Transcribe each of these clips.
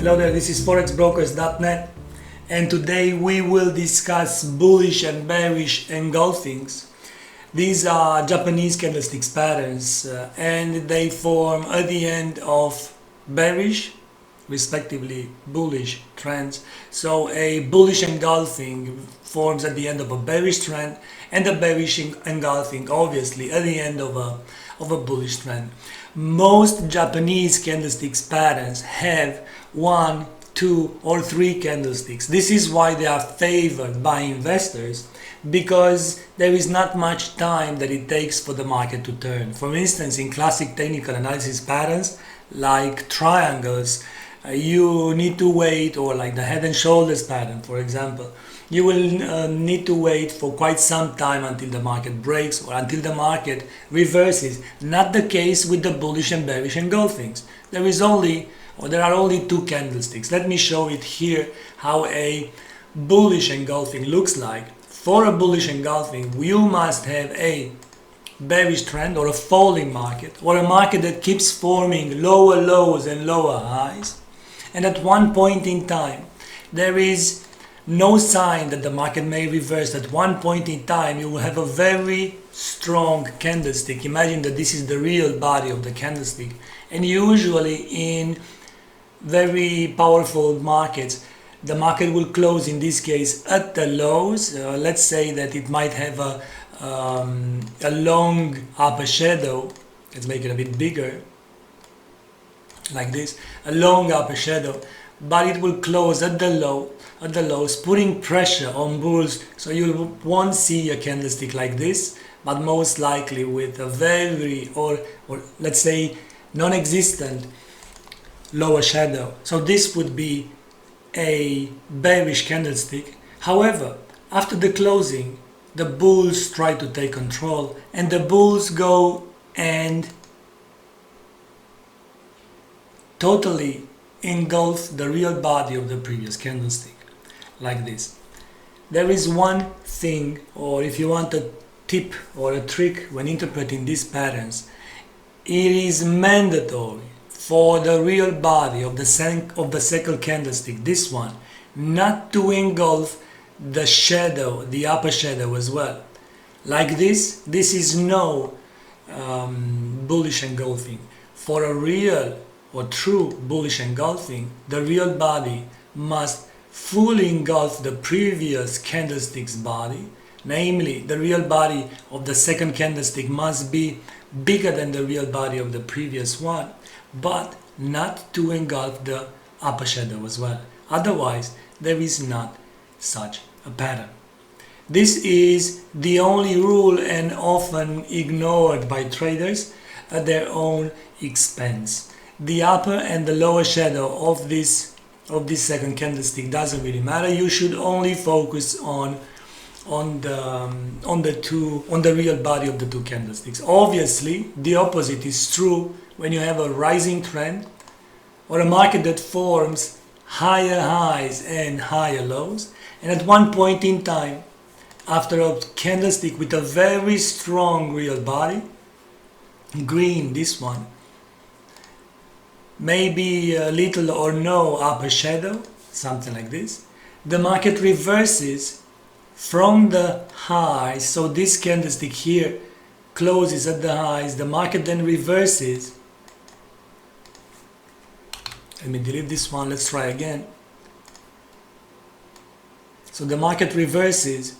Hello there, this is forexbrokers.net, and today we will discuss bullish and bearish engulfings. These are Japanese candlesticks patterns and they form at the end of bearish, respectively bullish trends. So a bullish engulfing forms at the end of a bearish trend, and a bearish engulfing obviously at the end of a bullish trend. Most Japanese candlesticks patterns have 1, 2 or 3 candlesticks. This is why they are favored by investors, because there is not much time that it takes for the market to turn. For instance, in classic technical analysis patterns like triangles, you need to wait, or like the head and shoulders pattern for example, you will need to wait for quite some time until the market breaks or until the market reverses. Not the case with the bullish and bearish engulfings. There are only 2 candlesticks. Let me show it here how a bullish engulfing looks like. For a bullish engulfing, you must have a bearish trend or a falling market, or a market that keeps forming lower lows and lower highs, and at one point in time there is no sign that the market may reverse. At one point in time you will have a very strong candlestick. Imagine that this is the real body of the candlestick, and usually in very powerful markets the market will close, in this case, at the lows. Let's say that it might have a long upper shadow. Let's make it a bit bigger, like this, a long upper shadow, but it will close at the lows, putting pressure on bulls. So you won't see a candlestick like this, but most likely with a very or let's say non-existent lower shadow. So this would be a bearish candlestick. However, after the closing, the bulls try to take control, and the bulls go and totally engulf the real body of the previous candlestick, like this. There is one thing, or if you want a tip or a trick when interpreting these patterns, it is mandatory for the real body of the second candlestick, this one, not to engulf the shadow, the upper shadow as well. Like this is no bullish engulfing. For a real or true bullish engulfing, the real body must fully engulf the previous candlestick's body. Namely, the real body of the second candlestick must be bigger than the real body of the previous one, but not to engulf the upper shadow as well. Otherwise, there is not such a pattern. This is the only rule, and often ignored by traders at their own expense. The upper and the lower shadow of this second candlestick doesn't really matter. You should only focus on the real body of the 2 candlesticks. Obviously, the opposite is true when you have a rising trend or a market that forms higher highs and higher lows, and at one point in time, after a candlestick with a very strong real body, green, this one, maybe a little or no upper shadow, something like this, the market reverses from the highs. So this candlestick here closes at the highs, the market then reverses. Let me delete this one, let's try again. So the market reverses,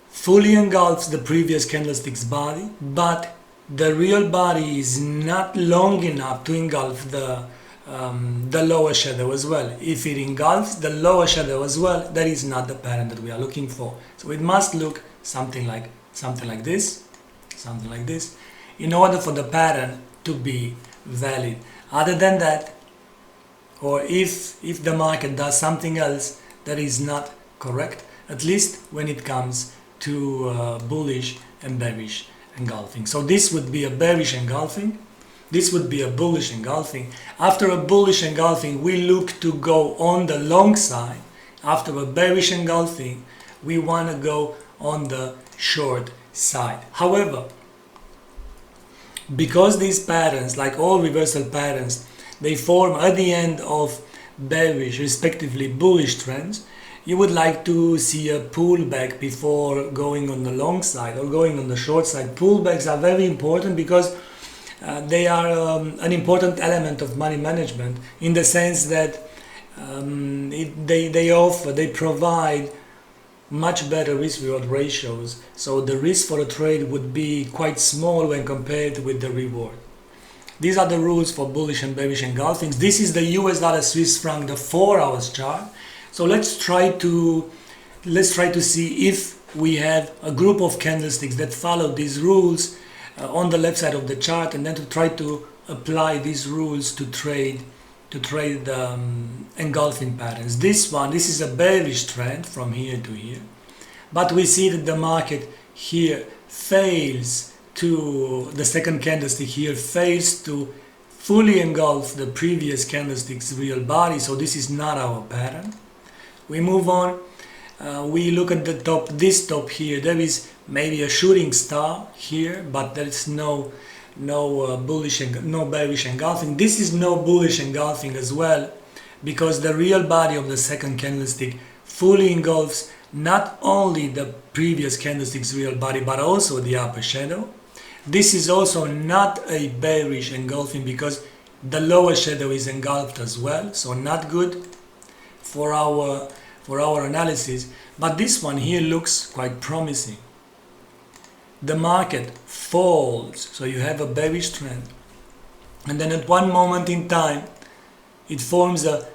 fully engulfs the previous candlestick's body, but the real body is not long enough to engulf the lower shadow as well. If it engulfs the lower shadow as well, that is not the pattern that we are looking for. So it must look something like this, in order for the pattern to be valid. Other than that, or if the market does something else that is not correct, at least when it comes to bullish and bearish engulfing. So this would be a bearish engulfing, this would be a bullish engulfing. After a bullish engulfing, we look to go on the long side. After a bearish engulfing, we want to go on the short side. However, because these patterns, like all reversal patterns, they form at the end of bearish, respectively bullish trends, you would like to see a pullback before going on the long side or going on the short side. Pullbacks are very important because they are an important element of money management, in the sense that they provide much better risk-reward ratios. So the risk for a trade would be quite small when compared with the reward. These are the rules for bullish and bearish engulfings. This is the US dollar Swiss franc, the 4 hours chart. So let's try to see if we have a group of candlesticks that follow these rules on the left side of the chart, and then to try to apply these rules to trade engulfing patterns. This is a bearish trend from here to here, but we see that the market here fails to, the second candlestick here fails to fully engulf the previous candlestick's real body, so this is not our pattern. We move on, we look at the top, this top here, there is maybe a shooting star here, but there is no bearish engulfing. This is no bullish engulfing as well, because the real body of the second candlestick fully engulfs not only the previous candlestick's real body but also the upper shadow. This is also not a bearish engulfing because the lower shadow is engulfed as well, so not good for our analysis. But this one here looks quite promising. The market falls, so you have a bearish trend, and then at one moment in time it forms a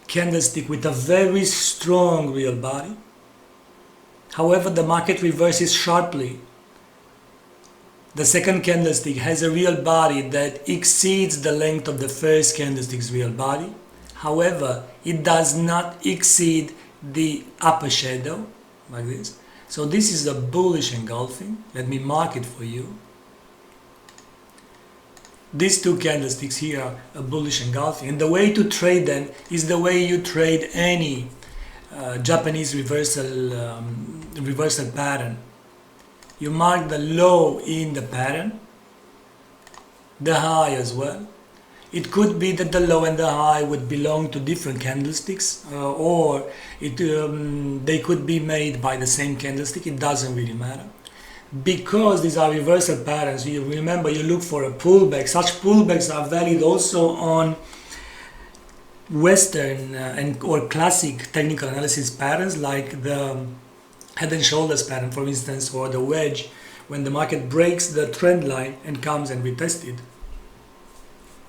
candlestick with a very strong real body. However, the market reverses sharply. The second candlestick has a real body that exceeds the length of the first candlestick's real body. However, it does not exceed the upper shadow, like this. So this is a bullish engulfing. Let me mark it for you. These two candlesticks here are a bullish engulfing, and the way to trade them is the way you trade any Japanese reversal pattern. You mark the low in the pattern, the high as well. It could be that the low and the high would belong to different candlesticks, or they could be made by the same candlestick. It doesn't really matter. Because these are reversal patterns, you remember, you look for a pullback. Such pullbacks are valid also on Western or classic technical analysis patterns, like the head and shoulders pattern, for instance, or the wedge, when the market breaks the trend line and comes and retests it.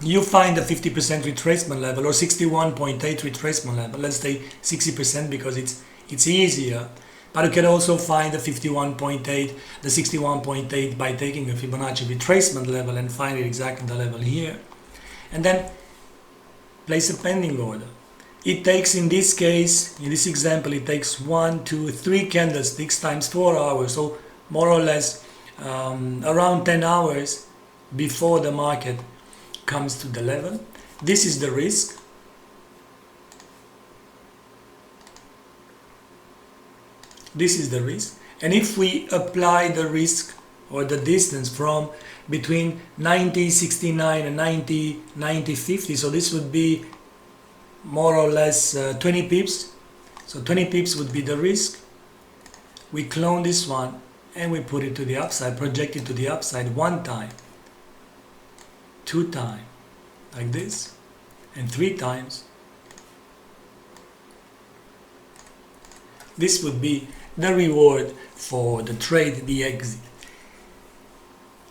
You find a 50% retracement level or 61.8 retracement level. Let's say 60% because it's easier. But you can also find the 51.8, the 61.8 by taking a Fibonacci retracement level and find it exactly the level here. And then place a pending order. It takes, in this case, in this example, it takes 1, 2, 3 candlesticks times 4 hours. So more or less around 10 hours before the market comes to the level. This is the risk. This is the risk. And if we apply the risk or the distance from between 90.69 and 90.50, so this would be more or less 20 pips. So 20 pips would be the risk. We clone this one and we put it to the upside, project it to the upside 1 time, 2 times, like this, and 3 times. This would be the reward for the trade, the exit.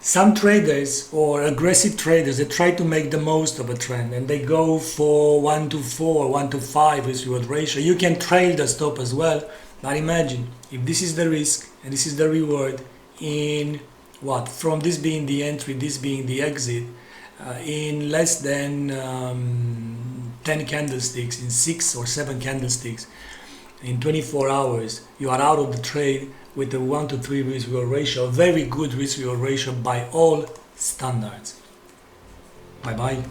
Some traders or aggressive traders, they try to make the most of a trend and they go for 1-4, 1-5 risk reward ratio. You can trail the stop as well, but imagine if this is the risk and this is the reward, in what, from this being the entry, this being the exit, in less than 10 candlesticks, in 6 or 7 candlesticks, in 24 hours, you are out of the trade with a 1-3 risk reward ratio, a very good risk reward ratio by all standards. Bye bye.